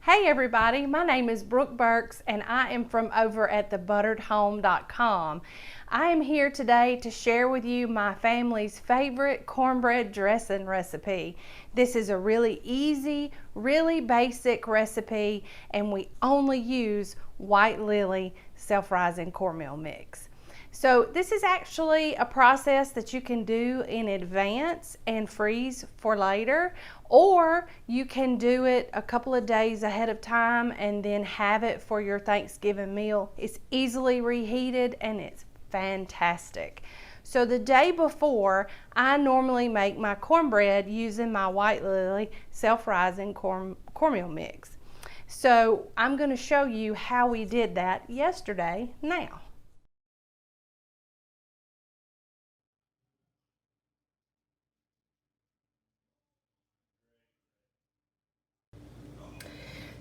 Hey everybody, my name is Brooke Burks and I am from over at thebutteredhome.com. I am here today to share with you my family's favorite cornbread dressing recipe. This is a really easy, really basic recipe, and we only use White Lily self-rising cornmeal mix. So this is actually a process that you can do in advance and freeze for later, or you can do it a couple of days ahead of time and then have it for your Thanksgiving meal. It's easily reheated and it's fantastic. So the day before, I normally make my cornbread using my White Lily self-rising cornmeal mix. So I'm going to show you how we did that yesterday now.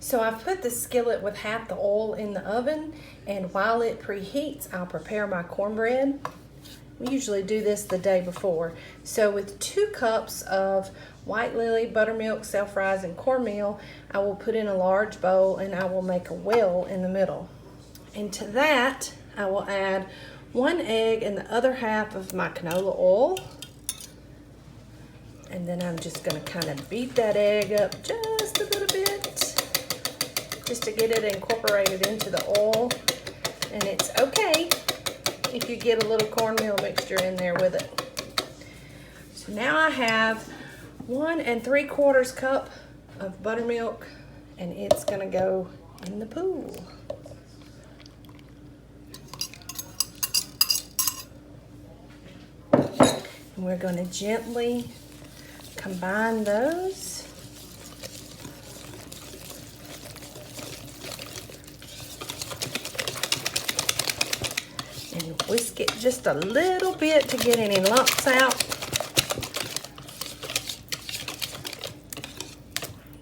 So I've put the skillet with half the oil in the oven, and while it preheats, I'll prepare my cornbread. We usually do this the day before. So with 2 cups of White Lily buttermilk self-rising cornmeal, I will put in a large bowl and I will make a well in the middle. And to that, I will add 1 egg and the other half of my canola oil. And then I'm just gonna kind of beat that egg up just a little bit, just to get it incorporated into the oil. And it's okay if you get a little cornmeal mixture in there with it. So now I have 1 3/4 cup of buttermilk, and it's gonna go in the pool. And we're gonna gently combine those. And whisk it just a little bit to get any lumps out.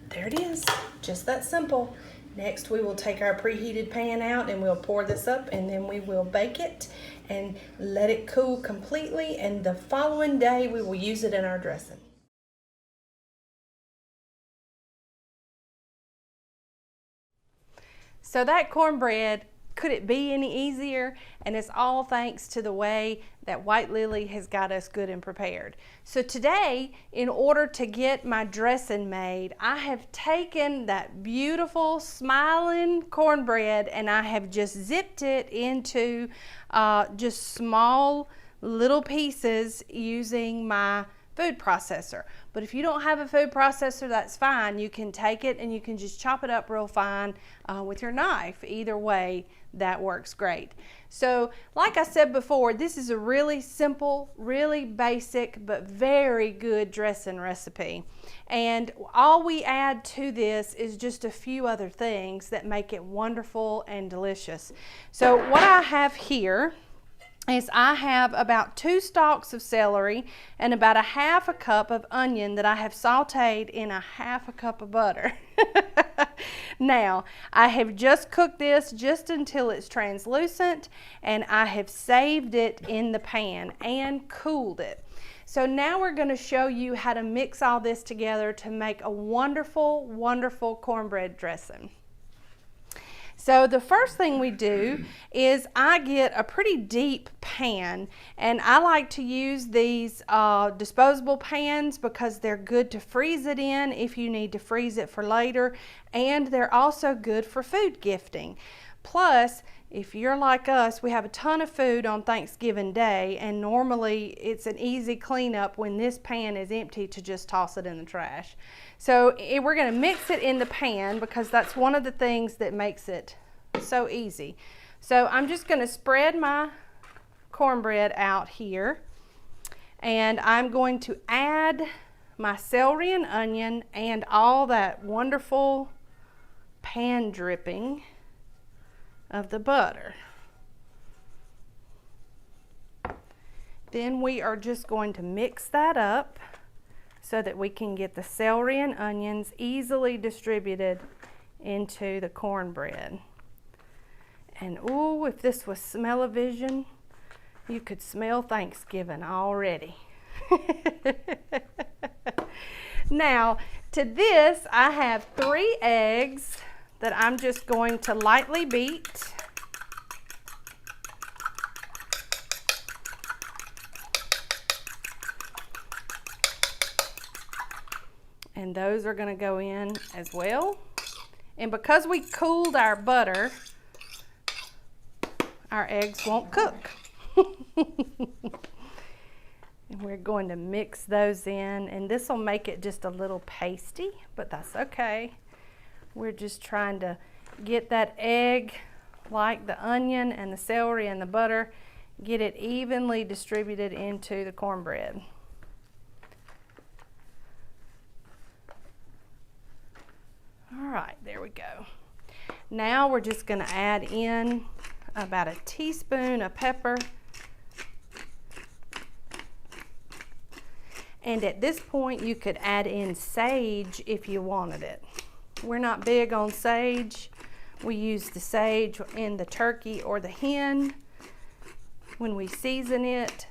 There it is, just that simple. Next we will take our preheated pan out and we'll pour this up, and then we will bake it and let it cool completely, and the following day we will use it in our dressing. So that cornbread, could it be any easier? And it's all thanks to the way that White Lily has got us good and prepared. So today, in order to get my dressing made, I have taken that beautiful smiling cornbread and I have just zipped it into just small little pieces using my food processor. But if you don't have a food processor, that's fine. You can take it and you can just chop it up real fine with your knife. Either way, that works great. So like I said before, this is a really simple, really basic, but very good dressing recipe. And all we add to this is just a few other things that make it wonderful and delicious. So what I have here is I have about 2 stalks of celery and about a 1/2 cup of onion that I have sauteed in a 1/2 cup of butter. Now, I have just cooked this just until it's translucent, and I have saved it in the pan and cooled it. So now we're going to show you how to mix all this together to make a wonderful, wonderful cornbread dressing. So the first thing we do is I get a pretty deep pan, and I like to use these disposable pans because they're good to freeze it in if you need to freeze it for later, and they're also good for food gifting. Plus, if you're like us, we have a ton of food on Thanksgiving Day, and normally it's an easy cleanup when this pan is empty to just toss it in the trash. So we're going to mix it in the pan because that's one of the things that makes it so easy. So I'm just going to spread my cornbread out here, and I'm going to add my celery and onion and all that wonderful pan dripping of the butter. Then we are just going to mix that up so that we can get the celery and onions easily distributed into the cornbread. And ooh, if this was smell-o-vision, you could smell Thanksgiving already. Now, to this, I have 3 eggs that I'm just going to lightly beat. And those are going to go in as well. And because we cooled our butter, our eggs won't cook. And we're going to mix those in, and this will make it just a little pasty, but that's okay. We're just trying to get that egg, like the onion and the celery and the butter, get it evenly distributed into the cornbread. All right, there we go. Now we're just going to add in about a teaspoon of pepper. And at this point, you could add in sage if you wanted it. We're not big on sage. We use the sage in the turkey or the hen when we season it.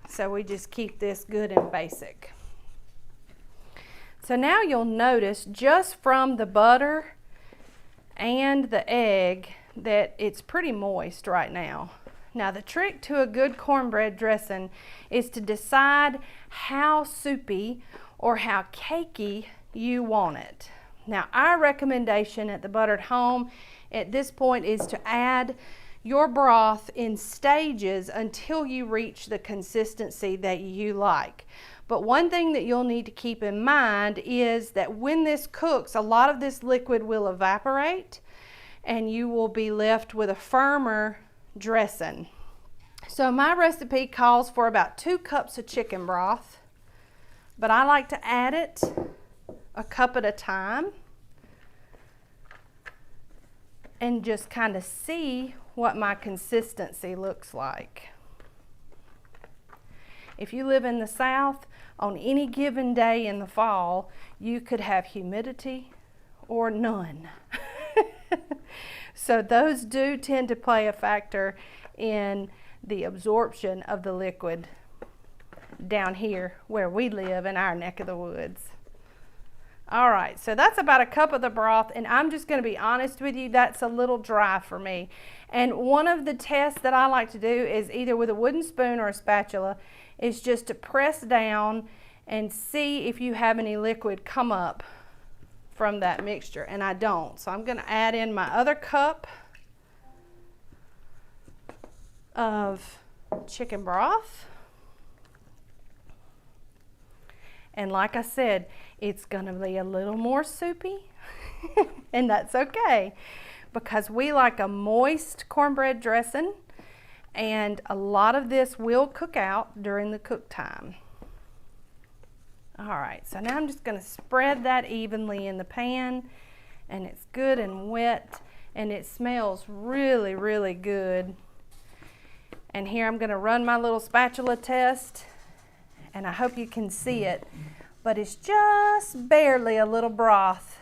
So we just keep this good and basic. So now you'll notice just from the butter and the egg that it's pretty moist right now. Now the trick to a good cornbread dressing is to decide how soupy or how cakey you want it. Now our recommendation at the Buttered Home at this point is to add your broth in stages until you reach the consistency that you like. But one thing that you'll need to keep in mind is that when this cooks, a lot of this liquid will evaporate and you will be left with a firmer dressing. So my recipe calls for about 2 cups of chicken broth, but I like to add it a cup at a time and just kind of see what my consistency looks like. If you live in the South, on any given day in the fall, you could have humidity or none. So those do tend to play a factor in the absorption of the liquid down here where we live in our neck of the woods. All right, so that's about a cup of the broth, and I'm just going to be honest with you, that's a little dry for me. And one of the tests that I like to do is either with a wooden spoon or a spatula is just to press down and see if you have any liquid come up from that mixture, and I don't. So I'm going to add in my other cup of chicken broth. And like I said, it's going to be a little more soupy, and that's okay because we like a moist cornbread dressing, and a lot of this will cook out during the cook time. All right, so now I'm just going to spread that evenly in the pan, and it's good and wet, and it smells really, really good. And here I'm going to run my little spatula test, and I hope you can see it, but it's just barely a little broth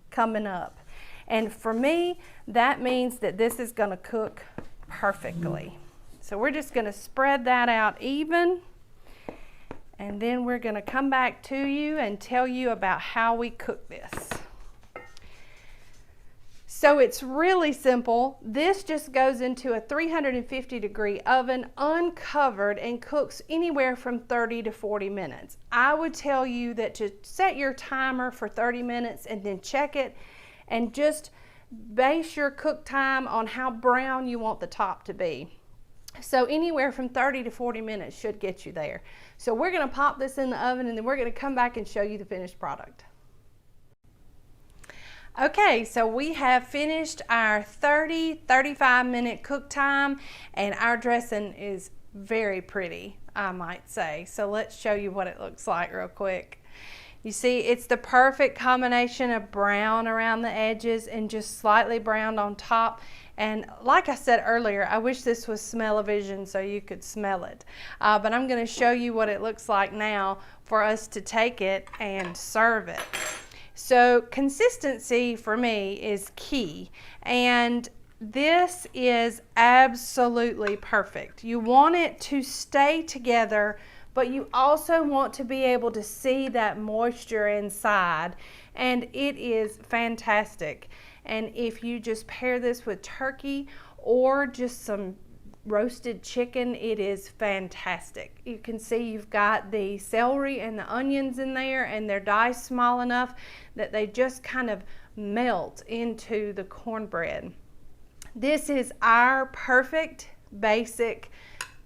coming up. And for me, that means that this is going to cook perfectly. So we're just going to spread that out even, and then we're going to come back to you and tell you about how we cook this. So it's really simple. This just goes into a 350-degree oven uncovered and cooks anywhere from 30 to 40 minutes. I would tell you that to set your timer for 30 minutes and then check it, and just base your cook time on how brown you want the top to be. So anywhere from 30 to 40 minutes should get you there. So we're going to pop this in the oven, and then we're going to come back and show you the finished product. Okay, so we have finished our 30-35 minute cook time, and our dressing is very pretty, I might say. So let's show you what it looks like real quick. You see, it's the perfect combination of brown around the edges and just slightly browned on top. And like I said earlier, I wish this was smell-o-vision so you could smell it. But I'm going to show you what it looks like now for us to take it and serve it. So consistency for me is key, and this is absolutely perfect. You want it to stay together, but you also want to be able to see that moisture inside. and it is fantastic. And if you just pair this with turkey or just some roasted chicken, it is fantastic. You can see you've got the celery and the onions in there, and they're diced small enough that they just kind of melt into the cornbread. This is our perfect basic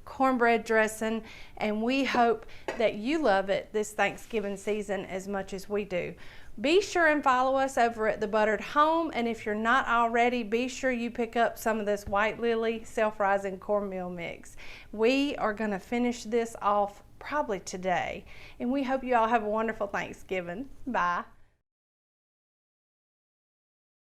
cornbread dressing, and we hope that you love it this Thanksgiving season as much as we do. Be sure and follow us over at The Buttered Home, and if you're not already, be sure you pick up some of this White Lily self-rising cornmeal mix. We are going to finish this off probably today, and we hope you all have a wonderful Thanksgiving. Bye.